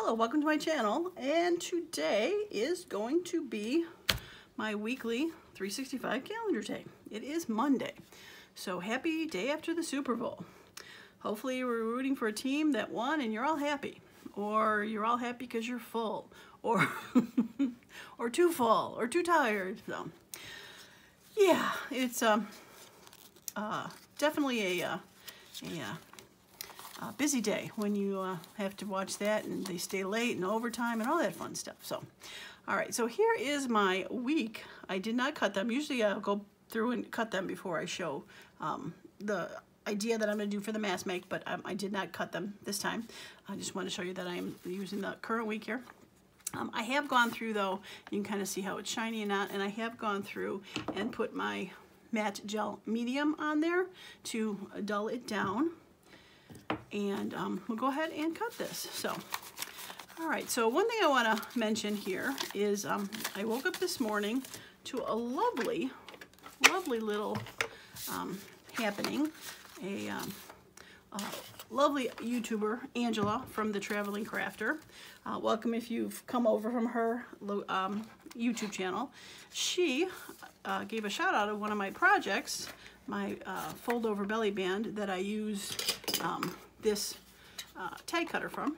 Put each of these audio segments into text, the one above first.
Hello, welcome to my channel, and today is going to be my weekly 365 calendar day. It is Monday, so happy day after the Super Bowl. Hopefully we're rooting for a team that won and you're all happy, or you're all happy because you're full, or or too full, or too tired. So yeah, it's definitely a busy day when you have to watch that and they stay late and overtime and all that fun stuff. So, all right, so here is my week. I did not cut them. Usually I'll go through and cut them before I show the idea that I'm going to do for the mask make, but I did not cut them this time. I just want to show you that I'm using the current week here. I have gone through, though, you can kind of see how it's shiny and not, and I have gone through and put my matte gel medium on there to dull it down. And we'll go ahead and cut this. So, all right, so one thing I want to mention here is I woke up this morning to a lovely little happening. A lovely YouTuber, Angela from the Traveling Crafter. Welcome if you've come over from her YouTube channel. She gave a shout out of one of my projects, my fold over belly band that I use this tag cutter from.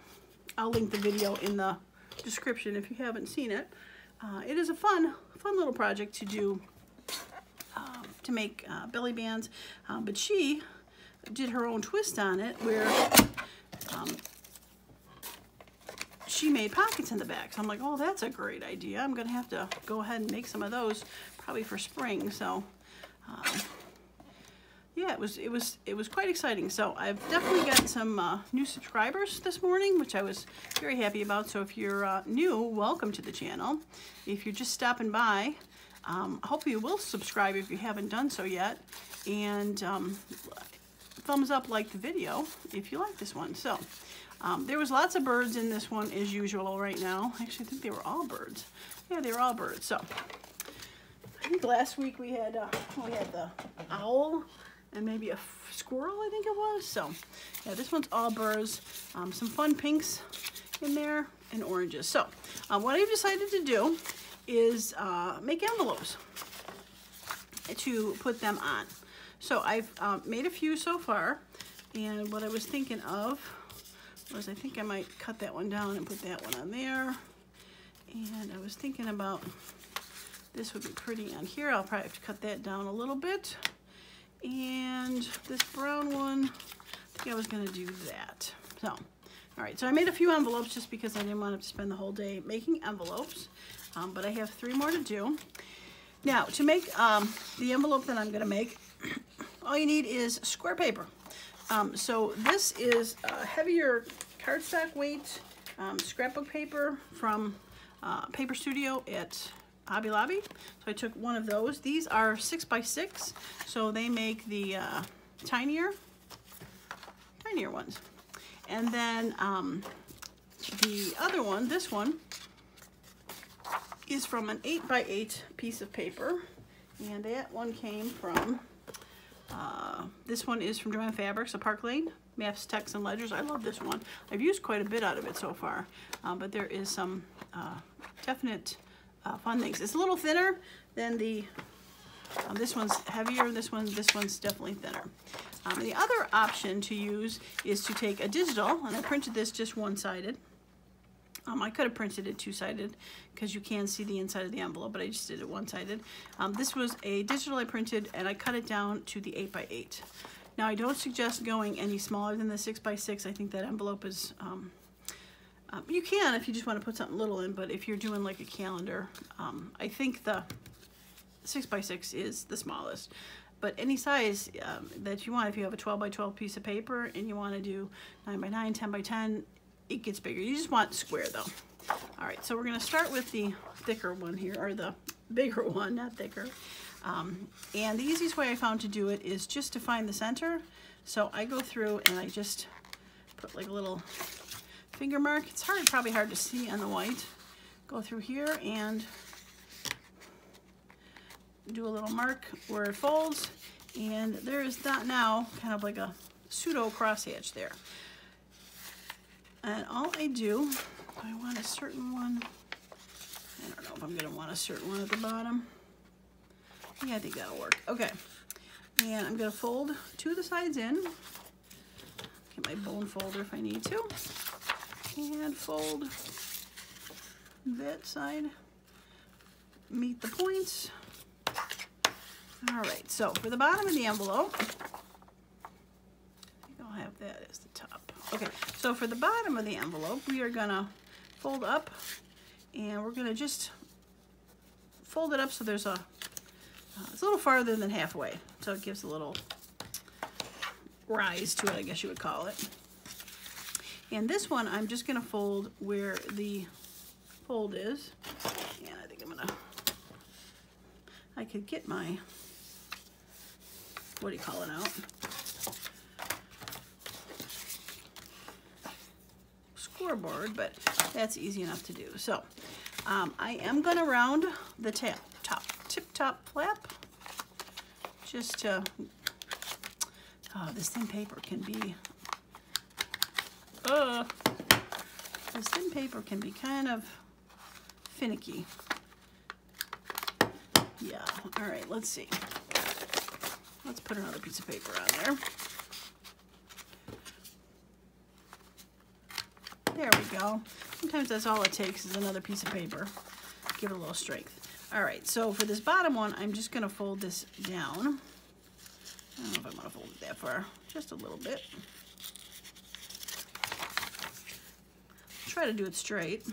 I'll link the video in the description if you haven't seen it. It is a fun little project to do, to make belly bands, but she did her own twist on it where she made pockets in the back. So I'm like, oh, that's a great idea. I'm gonna have to go ahead and make some of those probably for spring. So yeah, it was quite exciting. So I've definitely got some new subscribers this morning, which I was very happy about. So if you're new, welcome to the channel. If you're just stopping by, hope you will subscribe if you haven't done so yet, and thumbs up, like the video if you like this one. So there was lots of birds in this one as usual right now. Actually, I think they were all birds. Yeah, they were all birds. So I think last week we had the owl and maybe a squirrel, I think it was. So yeah, this one's all birds. Some fun pinks in there and oranges. So what I've decided to do is make envelopes to put them on. So I've made a few so far, and what I was thinking of was I think I might cut that one down and put that one on there. And I was thinking about this would be pretty on here. I'll probably have to cut that down a little bit. And this brown one, I think I was gonna do that. So, all right, so I made a few envelopes just because I didn't want to spend the whole day making envelopes, but I have 3 more to do. Now, to make the envelope that I'm gonna make, all you need is square paper. So this is heavier cardstock weight scrapbook paper from Paper Studio at Hobby Lobby. So I took one of those. These are 6x6, so they make the tinier ones. And then the other one, this one, is from an 8x8 piece of paper, and that one came from this one is from Joanne Fabrics, a Park Lane, Maps, Texts, and Ledgers. I love this one. I've used quite a bit out of it so far, but there is some definite fun things. It's a little thinner than the, this one's heavier, this one's definitely thinner. The other option to use is to take a digital, and I printed this just one-sided. I could have printed it two-sided because you can see the inside of the envelope, but I just did it one-sided. This was a digital I printed, and I cut it down to the 8x8. Now, I don't suggest going any smaller than the 6x6. I think that envelope is, you can if you just want to put something little in, but if you're doing like a calendar, I think the 6x6 is the smallest. But any size that you want, if you have a 12x12 piece of paper and you want to do 9x9, 10x10, it gets bigger. You just want square though. All right, so we're gonna start with the thicker one here, or the bigger one, not thicker. And the easiest way I found to do it is just to find the center. So I go through and I just put like a little finger mark. It's probably hard to see on the white. Go through here and do a little mark where it folds, and there is that now kind of like a pseudo crosshatch there. And all I do I want a certain one. I don't know if I'm gonna want a certain one at the bottom. Yeah, I think that'll work. Okay, and I'm gonna fold to the sides in. Get my bone folder if I need to. And fold that side. Meet the points. All right, so for the bottom of the envelope, I think I'll have that as the top. Okay, so for the bottom of the envelope, we are gonna fold up, and we're gonna just fold it up so there's it's a little farther than halfway, so it gives a little rise to it, I guess you would call it. And this one, I'm just gonna fold where the fold is, and I think I could get my, what do you call it out? Scoreboard, but that's easy enough to do. So I am gonna round the tip-top flap, just to, this thin paper can be, this thin paper can be kind of finicky. Yeah, all right, let's see. Let's put another piece of paper on there. There we go. Sometimes that's all it takes is another piece of paper. Give it a little strength. All right, so for this bottom one, I'm just gonna fold this down. I don't know if I wanna fold it that far, just a little bit. Try to do it straight,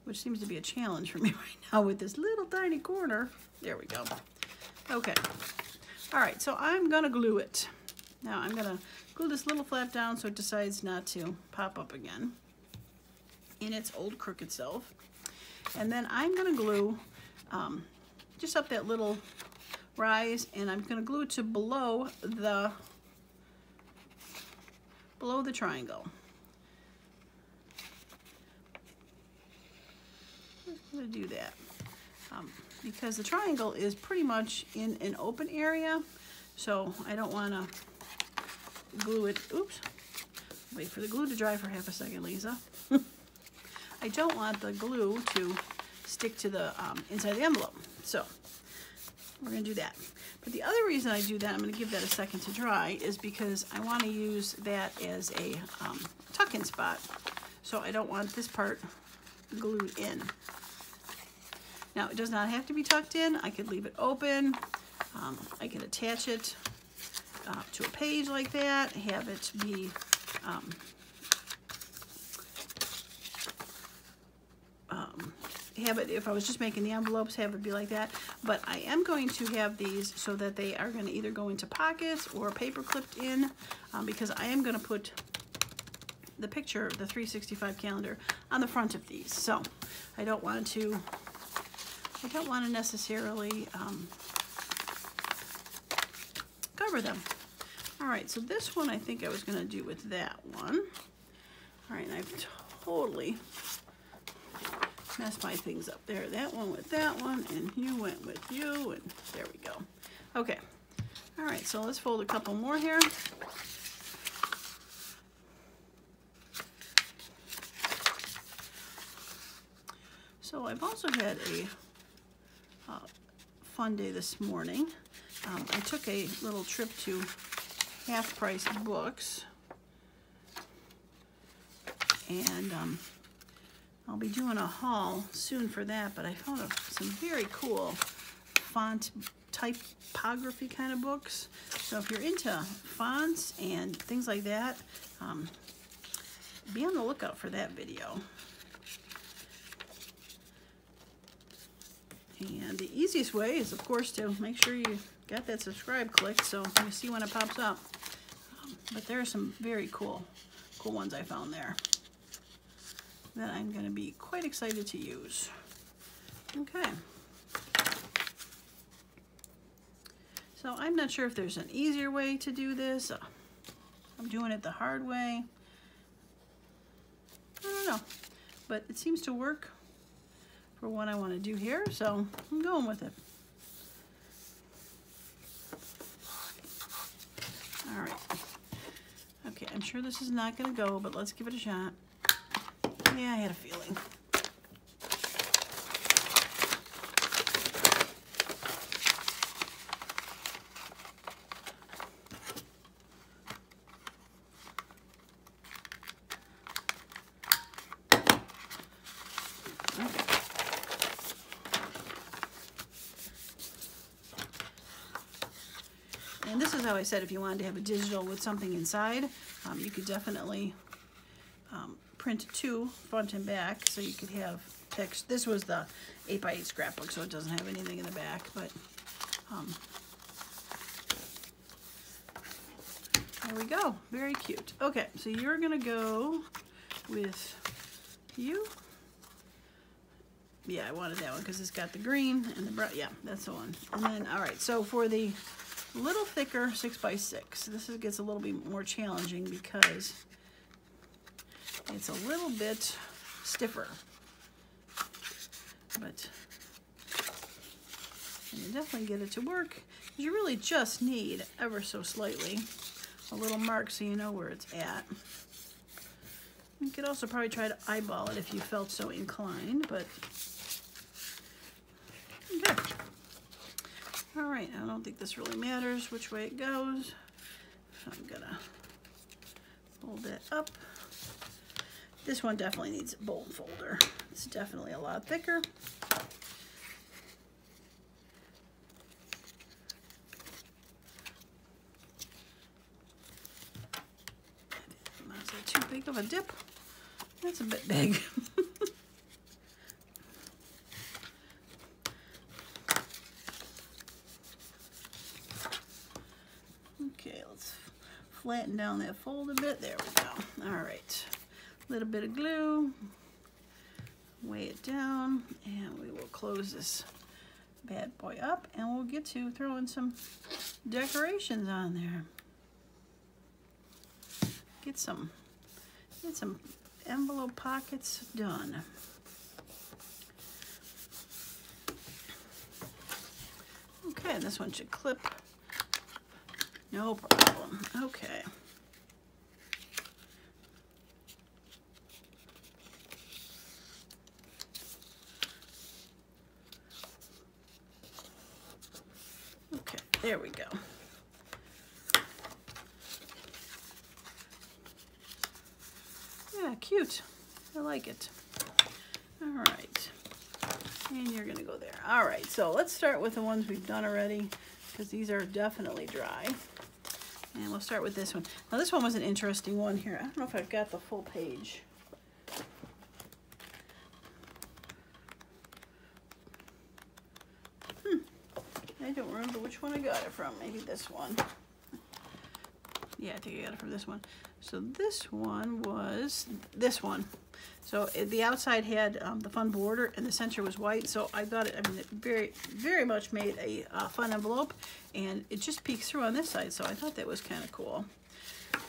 which seems to be a challenge for me right now with this little tiny corner. There we go. Okay. All right, so I'm gonna glue it. Now I'm gonna glue this little flap down so it decides not to pop up again in its old crooked self. And then I'm gonna glue just up that little rise, and I'm gonna glue it to below the triangle. I'm gonna do that because the triangle is pretty much in an open area, so I don't want to glue it. Oops, wait for the glue to dry for half a second, Lisa. I don't want the glue to stick to the inside of the envelope, so we're gonna do that. But the other reason I do that, I'm gonna give that a second to dry, is because I want to use that as a tuck-in spot, so I don't want this part glued in. Now, it does not have to be tucked in. I could leave it open. I could attach it to a page like that, have it be have it, if I was just making the envelopes, have it be like that. But I am going to have these so that they are going to either go into pockets or paper clipped in, because I am going to put the picture, the 365 calendar, on the front of these. So I don't want to necessarily cover them. All right, so this one I think I was going to do with that one. All right, and I've totally messed my things up there. That one with that one, and you went with you, and there we go. Okay, all right, so let's fold a couple more here. So I've also had a fun day this morning. I took a little trip to Half Price Books, and I'll be doing a haul soon for that, but I found some very cool font typography kind of books. So if you're into fonts and things like that, be on the lookout for that video. And the easiest way is, of course, to make sure you got that subscribe clicked so you see when it pops up. But there are some very cool ones I found there that I'm going to be quite excited to use. Okay. So I'm not sure if there's an easier way to do this. I'm doing it the hard way. I don't know. But it seems to work for what I want to do here, so I'm going with it. All right. Okay, I'm sure this is not going to go, but let's give it a shot. Yeah, I had a feeling. And this is how I said if you wanted to have a digital with something inside, you could definitely print two, front and back, so you could have text. This was the 8x8 scrapbook, so it doesn't have anything in the back, but there we go. Very cute. Okay, so you're gonna go with you. Yeah, I wanted that one because it's got the green and the brown. Yeah, that's the one. And then, all right, so for the little thicker 6x6, this gets a little bit more challenging because it's a little bit stiffer. But you definitely get it to work. You really just need ever so slightly a little mark so you know where it's at. You could also probably try to eyeball it if you felt so inclined, but okay. All right, I don't think this really matters which way it goes. So I'm gonna fold that up. This one definitely needs a bolt folder. It's definitely a lot thicker. Is that too big of a dip? That's a bit big. Okay, let's flatten down that fold a bit. There we go. All right. A little bit of glue. Weigh it down, and we will close this bad boy up, and we'll get to throwing some decorations on there. Get some envelope pockets done. Okay, this one should clip. No problem. Okay. Okay, there we go. Yeah, cute. I like it. All right. And you're gonna go there. All right, so let's start with the ones we've done already, because these are definitely dry. And we'll start with this one. Now this one was an interesting one here. I don't know if I've got the full page. I don't remember which one I got it from. Maybe this one. Yeah, I think I got it from this one. So this one was this one. So the outside had the fun border and the center was white. So I got it, I mean, it very much made a fun envelope, and it just peeks through on this side. So I thought that was kind of cool.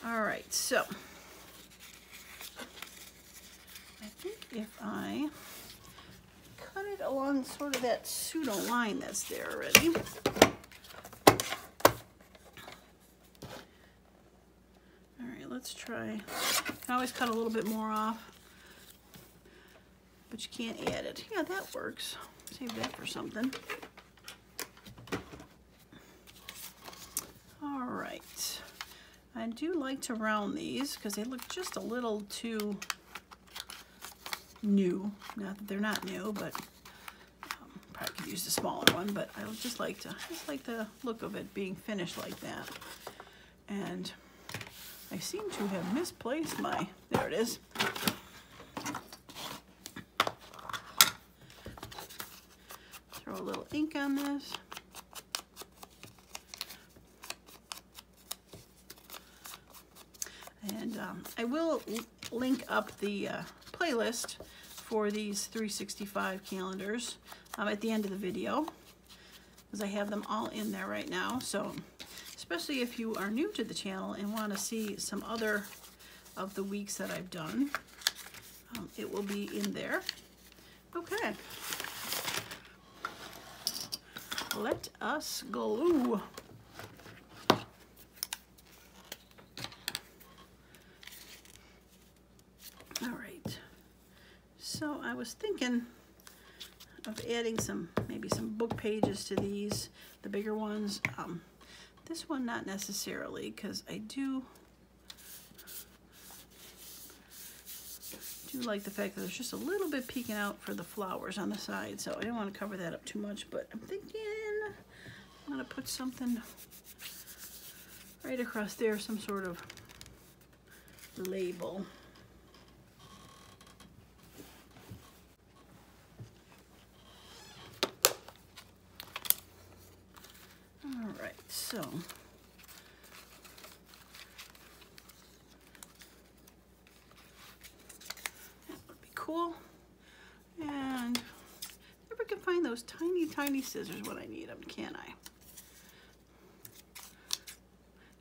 All right, so I think if I cut it along sort of that pseudo line that's there already. All right, let's try. You can always cut a little bit more off, but you can't add it. Yeah, that works. Save that for something. All right. I do like to round these because they look just a little too new. Not that they're not new, but probably could use the smaller one, but I just like the look of it being finished like that. And I seem to have misplaced my, there it is. Throw a little ink on this. And I will link up the playlist for these 365 calendars at the end of the video, because I have them all in there right now. So especially if you are new to the channel and want to see some other of the weeks that I've done, it will be in there. Okay, let us glue. All right, So I was thinking of adding maybe some book pages to these, the bigger ones. This one not necessarily, because I do like the fact that there's just a little bit peeking out for the flowers on the side, so I don't want to cover that up too much, but I'm thinking I'm going to put something right across there, some sort of label. All right, so cool. And never can find those tiny scissors when I need them, can I?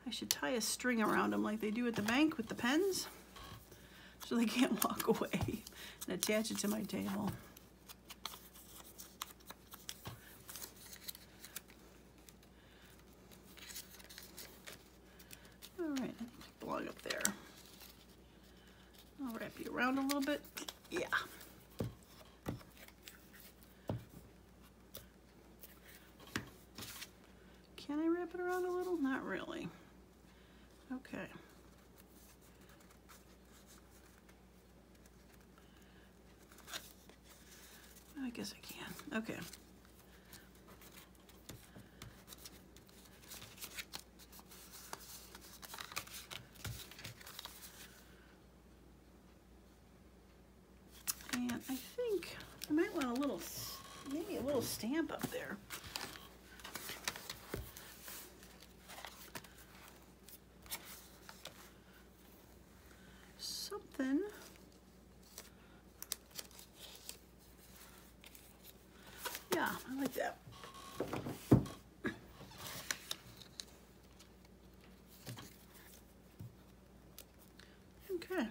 I should tie a string around them like they do at the bank with the pens, so they can't walk away, and attach it to my table. All right, I think it belongs up there. I'll wrap you around a little bit. Yeah. Can I wrap it around a little? Not really. Okay. I guess I can. Okay. And I think I might want a little, maybe a little stamp up there. Something. Yeah, I like that. Okay.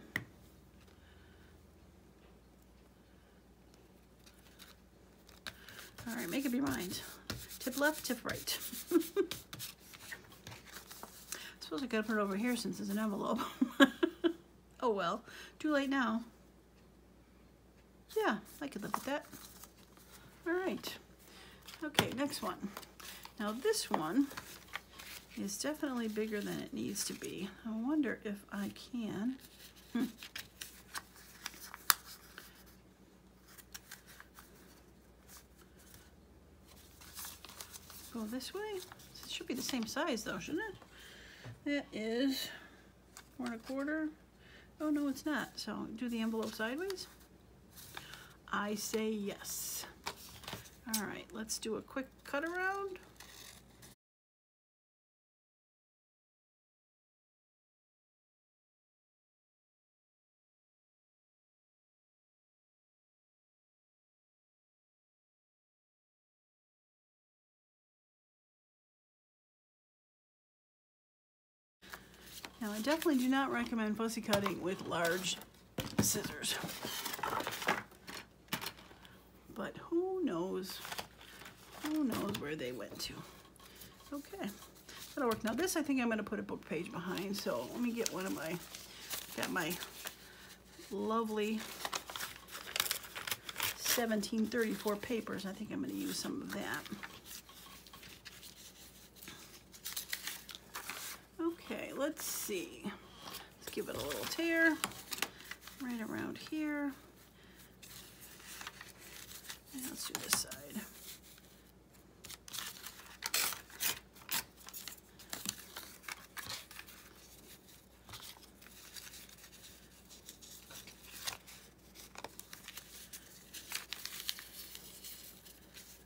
All right, make up your mind. Tip left, tip right. I suppose I gotta put it over here since it's an envelope. Oh well, too late now. Yeah, I could live with that. All right. Okay, next one. Now this one is definitely bigger than it needs to be. I wonder if I can. Go this way. It should be the same size though, shouldn't it? That is 4 1/4. Oh no, it's not. So do the envelope sideways. I say yes. All right, let's do a quick cut around. Now, I definitely do not recommend fussy cutting with large scissors. But who knows where they went to. Okay, that'll work. Now this, I think I'm going to put a book page behind. So let me get one of my, got my lovely 1734 papers. I think I'm going to use some of that. Okay, let's see. Let's give it a little tear right around here. And let's do this side.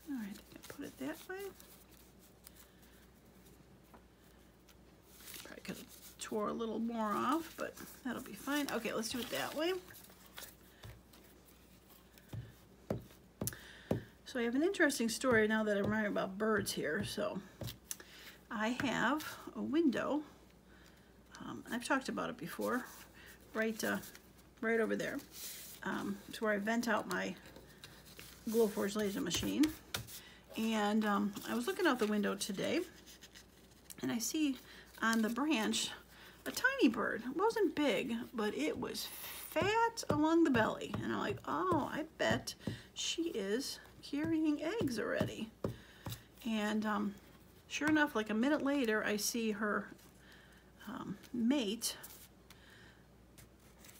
All right, I can put it that way. Probably could have tore a little more off, but that'll be fine. Okay, let's do it that way. So I have an interesting story now that I'm writing about birds here. So I have a window. I've talked about it before, right over there. It's where I vent out my Glowforge laser machine. And I was looking out the window today, and I see on the branch a tiny bird. It wasn't big, but it was fat along the belly. And I'm like, oh, I bet she is carrying eggs already. And sure enough, like a minute later, I see her mate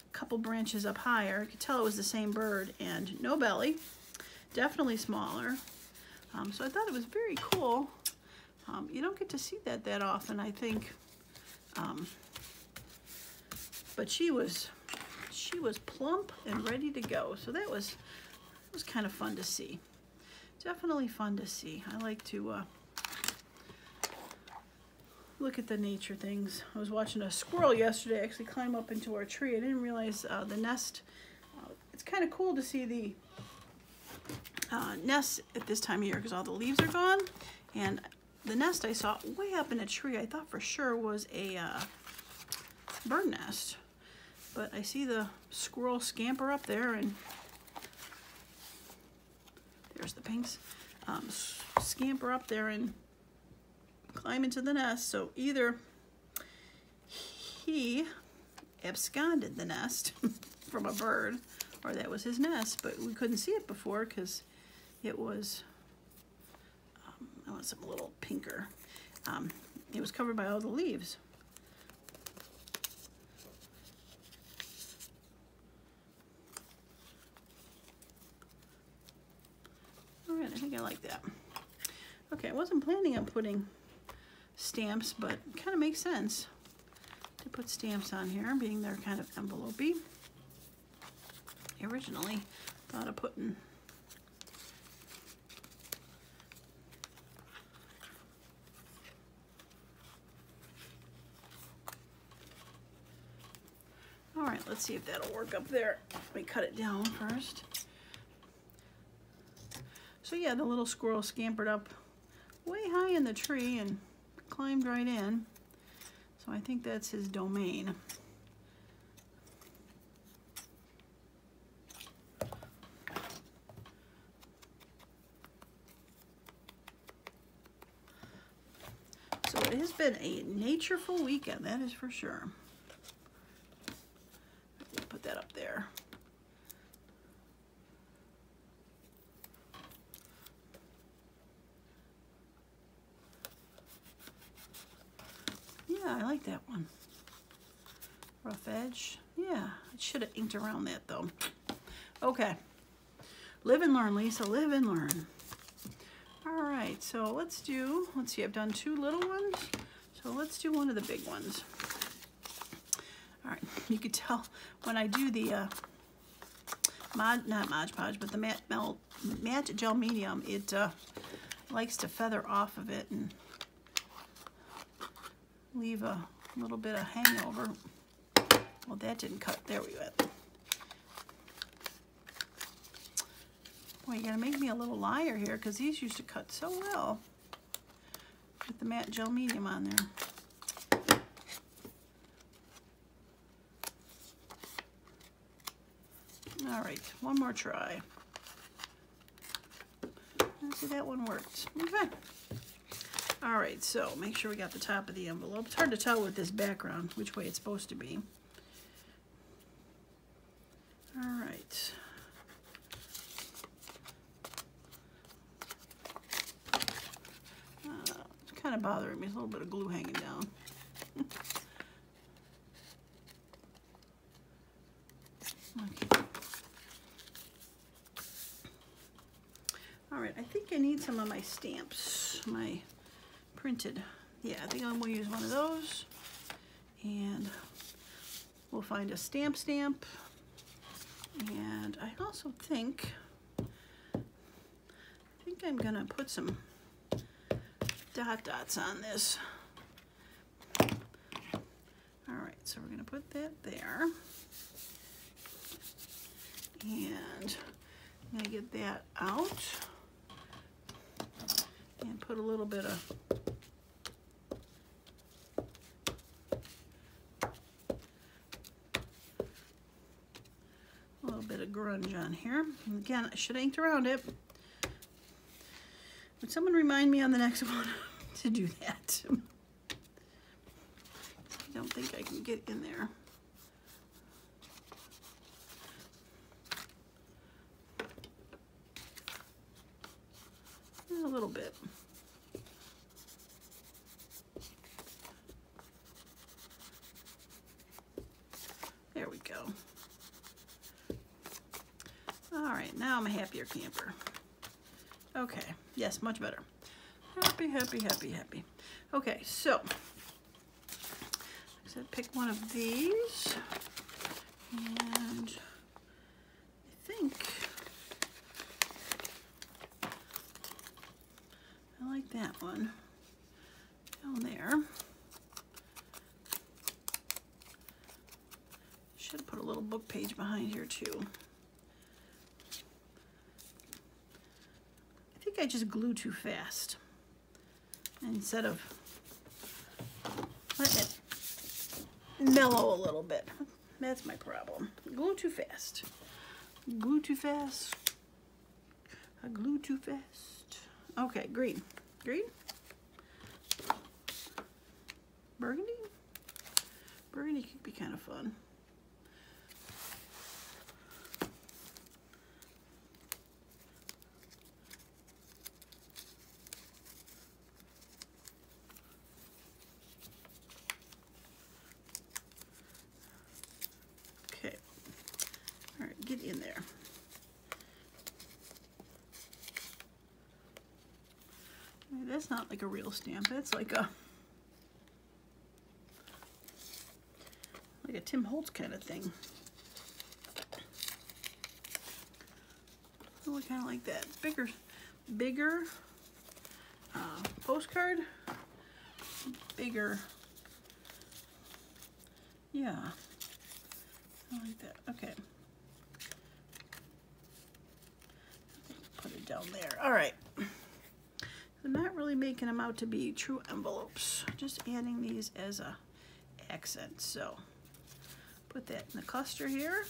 a couple branches up higher. You could tell it was the same bird, and no belly, definitely smaller. So I thought it was very cool. You don't get to see that often, I think. But she was plump and ready to go. So that was kind of fun to see. Definitely fun to see. I like to look at the nature things. I was watching a squirrel yesterday actually climb up into our tree. I didn't realize the nest. It's kind of cool to see the nest at this time of year because all the leaves are gone. And the nest I saw way up in a tree, I thought for sure was a bird nest. But I see the squirrel scamper up there, and there's the pinks. Scamper up there and climb into the nest. So either he absconded the nest from a bird, or that was his nest, but we couldn't see it before because it was, I want some little pinker. It was covered by all the leaves. All right, I think I like that. Okay, I wasn't planning on putting stamps, but it kind of makes sense to put stamps on here, being they're kind of envelope-y. I originally thought of putting all right, let's see if that'll work up there. Let me cut it down first. So yeah, the little squirrel scampered up way high in the tree and climbed right in. So I think that's his domain. So it has been a natureful weekend, that is for sure. Put that up there. Yeah, I like that one. Rough edge. Yeah, I should have inked around that though. Okay. Live and learn, Lisa. Live and learn. All right, so let's see, I've done two little ones. So let's do one of the big ones. All right, you could tell when I do the not Mod Podge, but the matte gel medium, it likes to feather off of it and leave a little bit of hangover. Well, that didn't cut. There we go. Boy, you're gonna make me a little liar here because these used to cut so well with the matte gel medium on there. All right, one more try. Let's see, that one worked. Okay. All right, so make sure we got the top of the envelope. It's hard to tell with this background which way it's supposed to be. All right. It's kind of bothering me. There's a little bit of glue hanging down. Okay. All right, I think I need some of my stamps, my printed. Yeah, I think I'm gonna use one of those, and we'll find a stamp, and I also think I'm gonna put some dots on this. All right, so we're gonna put that there, and I'm gonna get that out and put a little bit of grunge on here. And again, I should have inked around it. Would someone remind me on the next one to do that? I don't think I can get in there. little bit. There we go. All right, now I'm a happier camper. Okay, yes, much better. Happy, happy, happy, happy. Okay, so I said pick one of these, and I think I like that one down there. Should have put a little book page behind here too. I think I just glue too fast instead of letting it mellow a little bit. That's my problem. Glue too fast. Glue too fast. I glue too fast. Okay, green. Green? Burgundy? Burgundy could be kind of fun. Okay. All right, get in there. That's not like a real stamp. That's like a Tim Holtz kind of thing. Oh, kind of like that. Bigger postcard. Bigger. Yeah. I like that. Okay. Put it down there. All right. I'm not really making them out to be true envelopes, just adding these as a accent. So put that in the cluster here.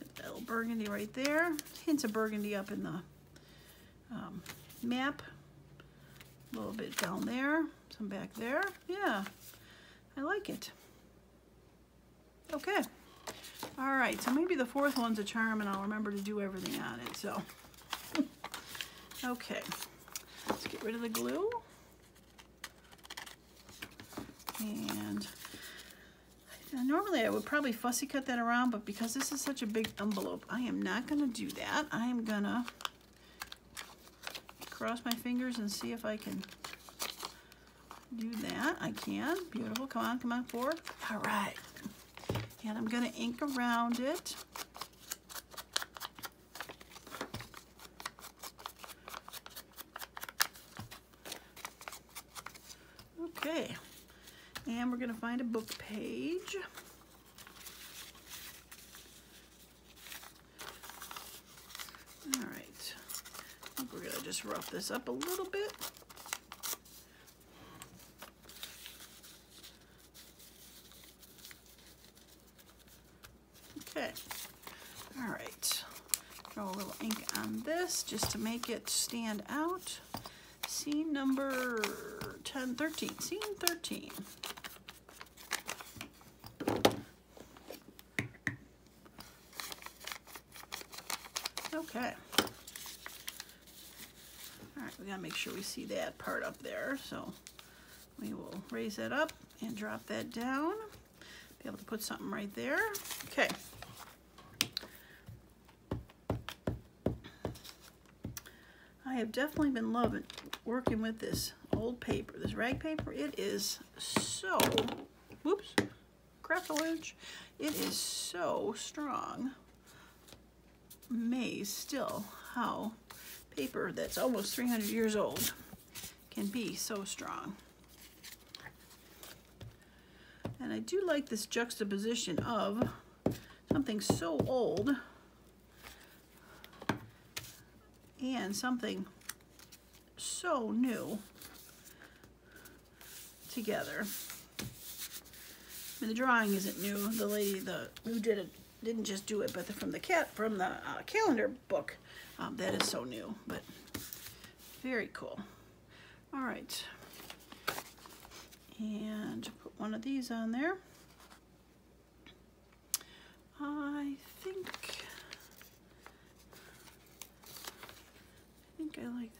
Get that little burgundy right there. Hints of burgundy up in the map. A little bit down there, some back there. Yeah, I like it. Okay. All right, so maybe the fourth one's a charm and I'll remember to do everything on it, so. Okay, let's get rid of the glue. And normally I would probably fussy cut that around, but because this is such a big envelope, I am not gonna do that. I am gonna cross my fingers and see if I can do that. I can. Beautiful. Come on forward. All right. And I'm gonna ink around it. Okay, and we're going to find a book page. All right, I think we're going to just rough this up a little bit. Okay, all right, throw a little ink on this just to make it stand out. Scene number 13, scene 13. Okay. All right, we gotta make sure we see that part up there. So we will raise that up and drop that down. Be able to put something right there. Okay. I have definitely been loving working with this old paper, this rag paper. It is so, whoops, craftwithme. It is so strong. Amazed still how paper that's almost 300 years old can be so strong. And I do like this juxtaposition of something so old and something so new together. I mean, the drawing isn't new. The lady who did it didn't just do it, but from the calendar book, that is so new. But very cool. All right, and put one of these on there. I think I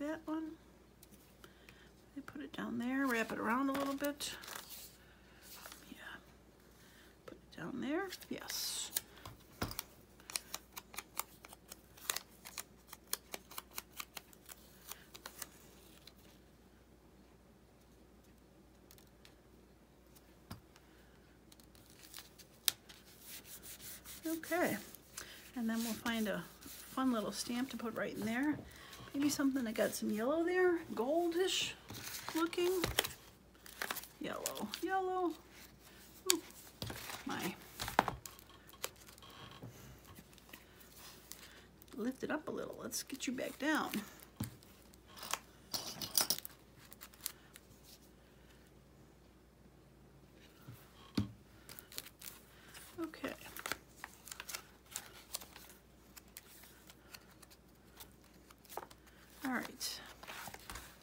that one. I put it down there, wrap it around a little bit. Yeah, put it down there, yes. Okay, and then we'll find a fun little stamp to put right in there. Maybe something that got some yellow there, goldish looking. Yellow, yellow. Ooh, my. Lift it up a little. Let's get you back down. Okay. All right,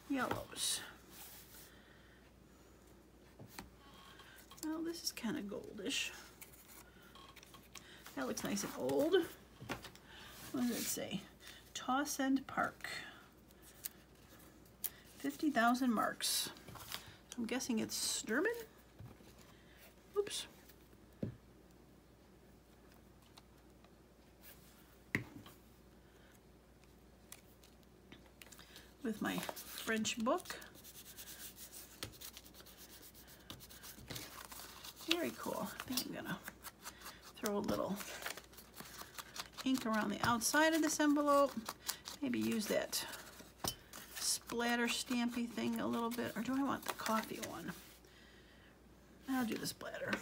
yellows. Well, this is kind of goldish. That looks nice and old. What does it say? Towsend Park. 50,000 marks. I'm guessing it's German? Oops. With my French book. Very cool. I think I'm gonna throw a little ink around the outside of this envelope. Maybe use that splatter stampy thing a little bit, or do I want the coffee one? I'll do the splatter.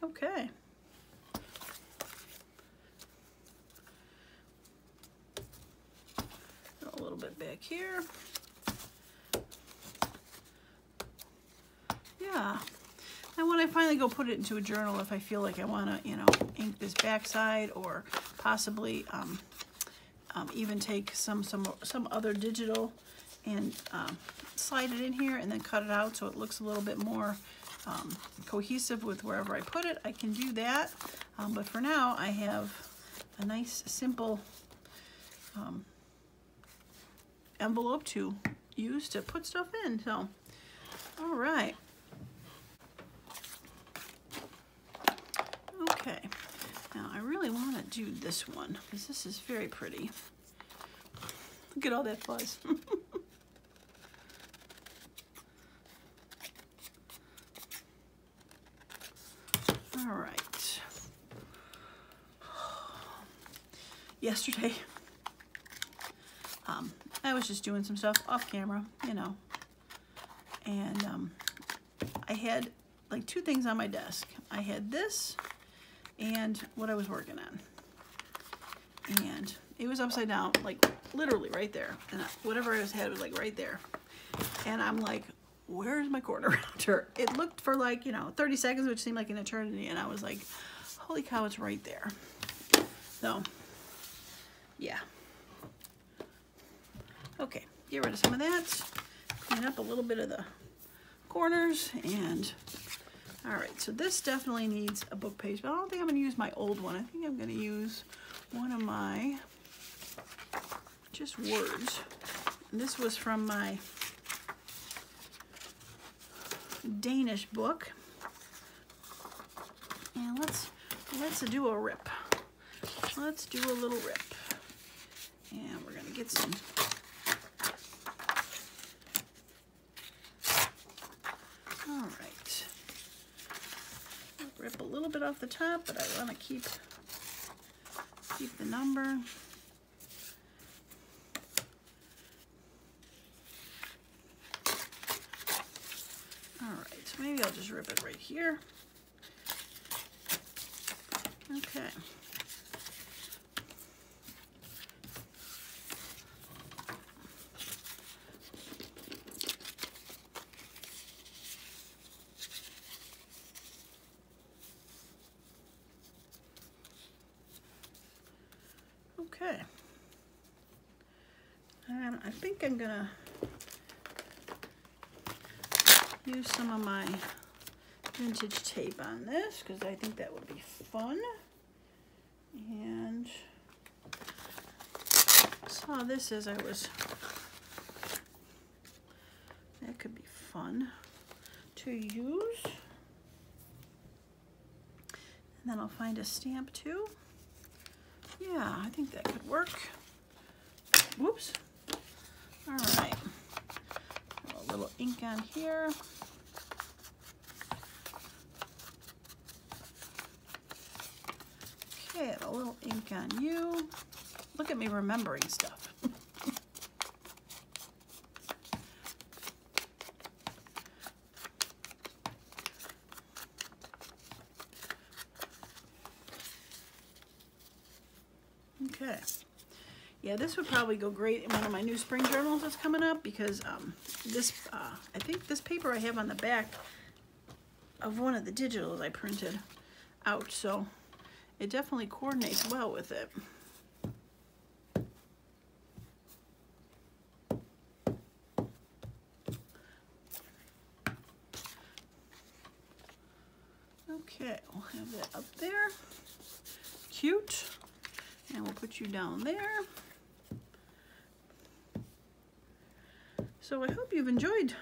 Okay. A little bit back here. Yeah. And when I finally go put it into a journal, if I feel like I want to, you know, ink this backside, or possibly even take some other digital and slide it in here and then cut it out so it looks a little bit more cohesive with wherever I put it, I can do that. But for now, I have a nice, simple envelope to use to put stuff in. So, all right. Okay. Now, I really want to do this one because this is very pretty. Look at all that fuzz. All right. Yesterday, I was just doing some stuff off camera, you know, and I had like two things on my desk. I had this and what I was working on, and it was upside down, like literally right there, and whatever I had was like right there, and I'm like, where's my corner router? It looked for like, you know, 30 seconds, which seemed like an eternity, and I was like, holy cow, it's right there. So, yeah. Okay, get rid of some of that, clean up a little bit of the corners, and all right, so this definitely needs a book page, but I don't think I'm gonna use my old one. I think I'm gonna use one of my just words. And this was from my Danish book, and let's do a rip. Let's do a little rip, and we're gonna get some. All right, rip a little bit off the top, but I want to keep the number. All right, so maybe I'll just rip it right here. Okay. Okay. And I think I'm gonna use some of my vintage tape on this because I think that would be fun. And saw this as I was, that could be fun to use. And then I'll find a stamp too. Yeah, I think that could work. Whoops. All right. A little ink on here. Okay, a little ink on you. Look at me remembering stuff. Okay. Yeah, this would probably go great in one of my new spring journals that's coming up because I think this paper I have on the back of one of the digitals I printed out, so it definitely coordinates well with it. Okay, we'll have that up there. Cute. And we'll put you down there. So I hope you've enjoyed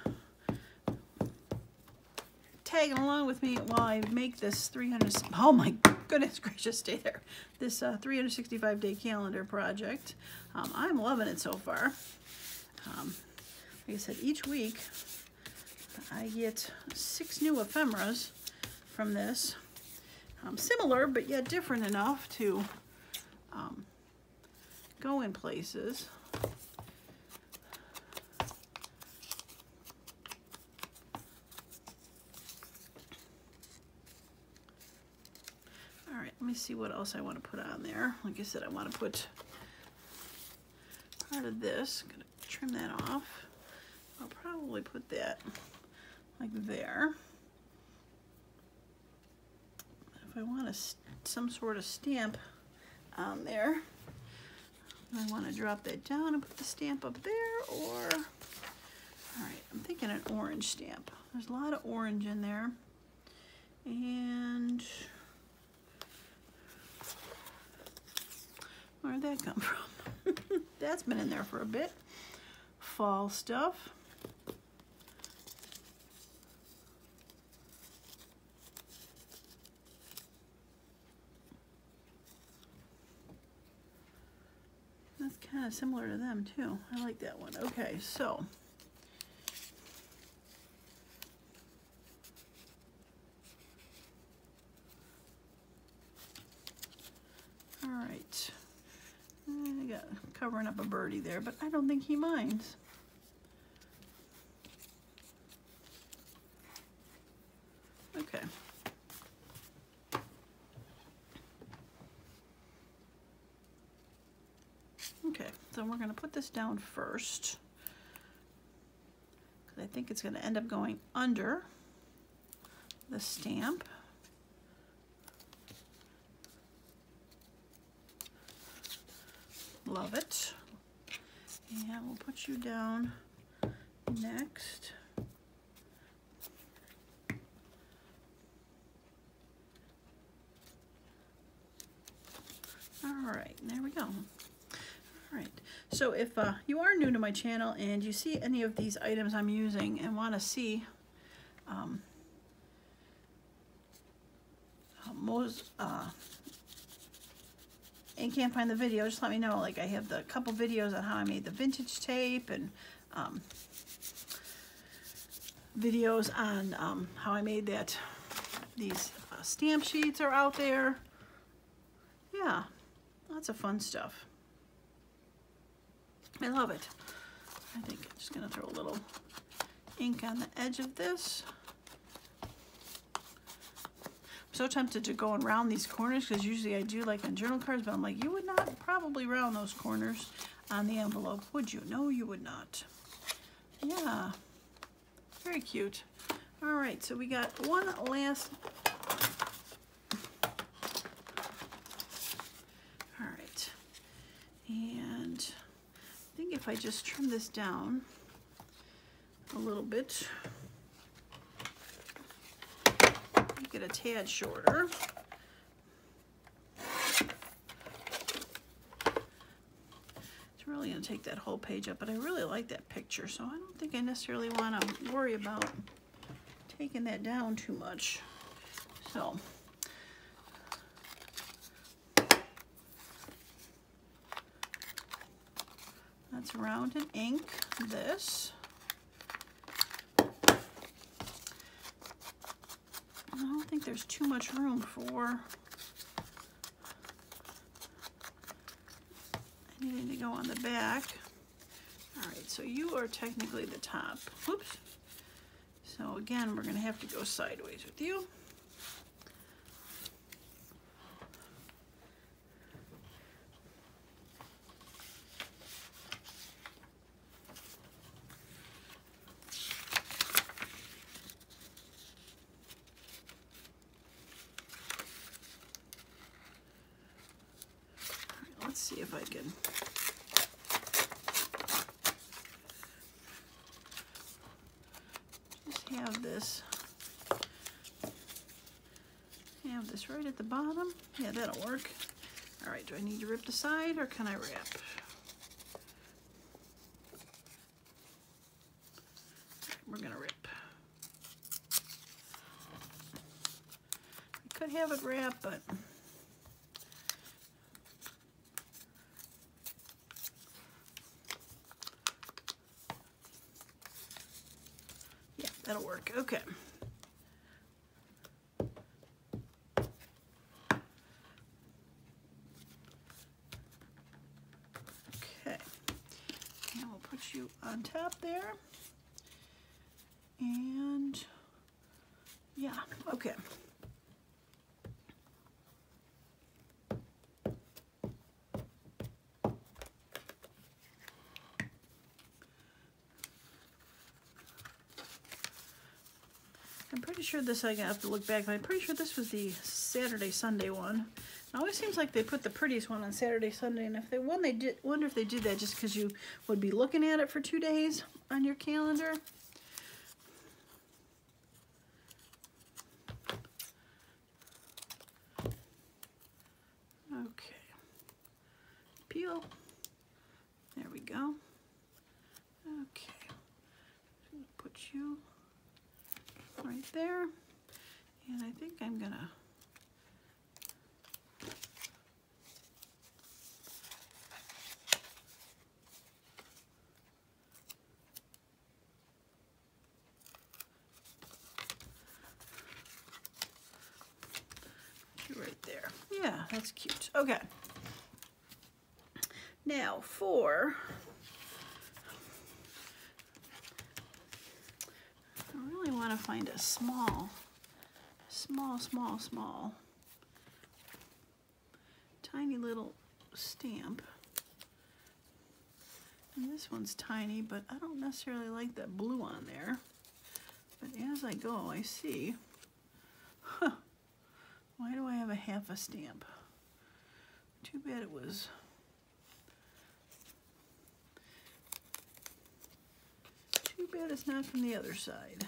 tagging along with me while I make this 300, oh my goodness gracious, stay there. This 365-day calendar project. I'm loving it so far. Like I said, each week I get 6 new ephemeras from this. Similar, but yet different enough to go in places. All right, let me see what else I want to put on there. Like I said, I want to put part of this. I'm going to trim that off. I'll probably put that like there. If I want some sort of stamp on there, I want to drop that down and put the stamp up there, or, all right, I'm thinking an orange stamp. There's a lot of orange in there. And where'd that come from? That's been in there for a bit. Fall stuff. That's kind of similar to them too. I like that one. Okay, so all right. I got covering up a birdie there, but I don't think he minds. Okay. Okay, so we're going to put this down first because I think it's going to end up going under the stamp. Love it. And we'll put you down next. All right, there we go. All right, so if you are new to my channel and you see any of these items I'm using and want to see and can't find the video, just let me know. Like I have the couple videos on how I made the vintage tape and videos on how I made that. These stamp sheets are out there. Yeah, lots of fun stuff. I love it. I think I'm just going to throw a little ink on the edge of this. I'm so tempted to go and round these corners because usually I do like on journal cards, but I'm like, you would not probably round those corners on the envelope, would you? No, you would not. Yeah, very cute. All right, so we got one last. All right, if I just trim this down a little bit, make it a tad shorter. It's really going to take that whole page up, but I really like that picture, so I don't think I necessarily want to worry about taking that down too much. So let's round and ink this. I don't think there's too much room for anything to go on the back. All right, so you are technically the top. Whoops. So again, we're going to have to go sideways with you. Let's see if I can just have this right at the bottom. Yeah, that'll work. All right, do I need to rip the side or can I wrap? We're gonna rip. I could have it wrap, but that'll work. Okay. Okay. And we'll put you on top there. And yeah, okay. I'm pretty sure this, I have to look back, but I'm pretty sure this was the Saturday, Sunday one. It always seems like they put the prettiest one on Saturday, Sunday, and if they wonder if they did that just because you would be looking at it for 2 days on your calendar. Okay. Peel. There we go. Okay. Put you right there, and I think I'm gonna put you right there. Yeah, that's cute. Okay. Now for I really want to find a small, tiny little stamp. And this one's tiny, but I don't necessarily like that blue on there. But as I go, I see, huh, why do I have a half a stamp? Too bad it was. Too bad it's not from the other side.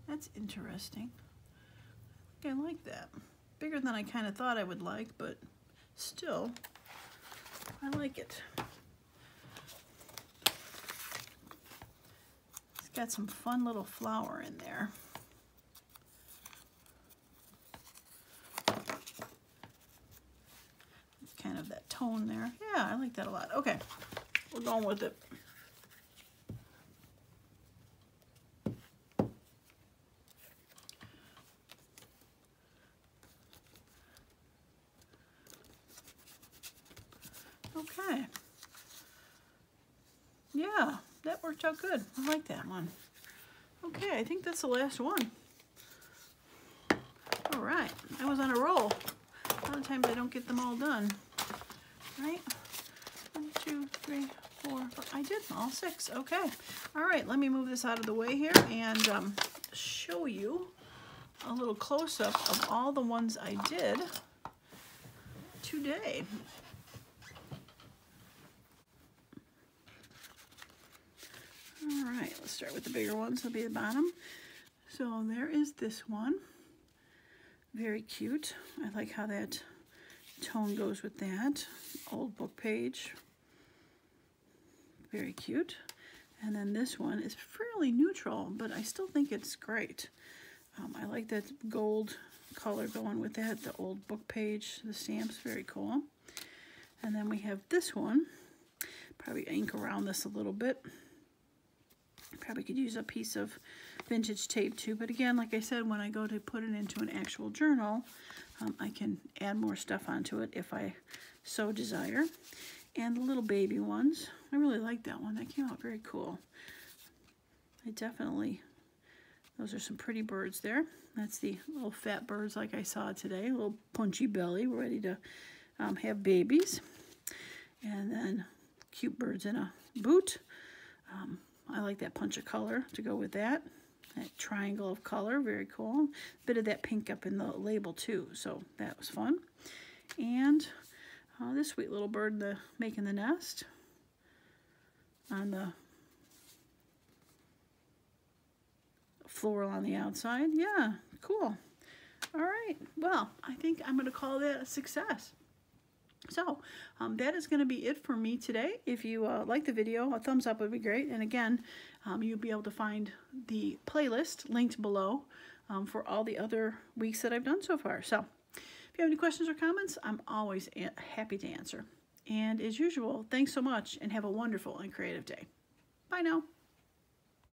That's interesting. I think I like that. Bigger than I kind of thought I would like, but still, I like it. It's got some fun little flower in there. Kind of that tone there. Yeah, I like that a lot. Okay, we're going with it. Okay. Yeah, that worked out good. I like that one. Okay, I think that's the last one. All right, I was on a roll. A lot of times I don't get them all done. Right? 1, 2, 3, 4, 5. I did all 6. Okay. All right, let me move this out of the way here and show you a little close-up of all the ones I did today. All right, let's start with the bigger ones. They'll be at the bottom. So there is this one. Very cute. I like how that tone goes with that. Old book page. Very cute. And then this one is fairly neutral, but I still think it's great. I like that gold color going with that. The old book page, the stamps, very cool. And then we have this one. Probably ink around this a little bit. Probably could use a piece of vintage tape too, but again, like I said, when I go to put it into an actual journal, I can add more stuff onto it if I so desire. And the little baby ones, I really like that one. That came out very cool. Those are some pretty birds there. That's the little fat birds like I saw today, a little punchy belly, ready to have babies. And then cute birds in a boot. I like that punch of color to go with that. That triangle of color, very cool. Bit of that pink up in the label too, so that was fun. And this sweet little bird making the nest on the floral on the outside. Yeah, cool. All right, well, I think I'm going to call that a success. So that is going to be it for me today. If you like the video, a thumbs up would be great. And again, you'll be able to find the playlist linked below for all the other weeks that I've done so far. So if you have any questions or comments, I'm always happy to answer. And as usual, thanks so much and have a wonderful and creative day. Bye now.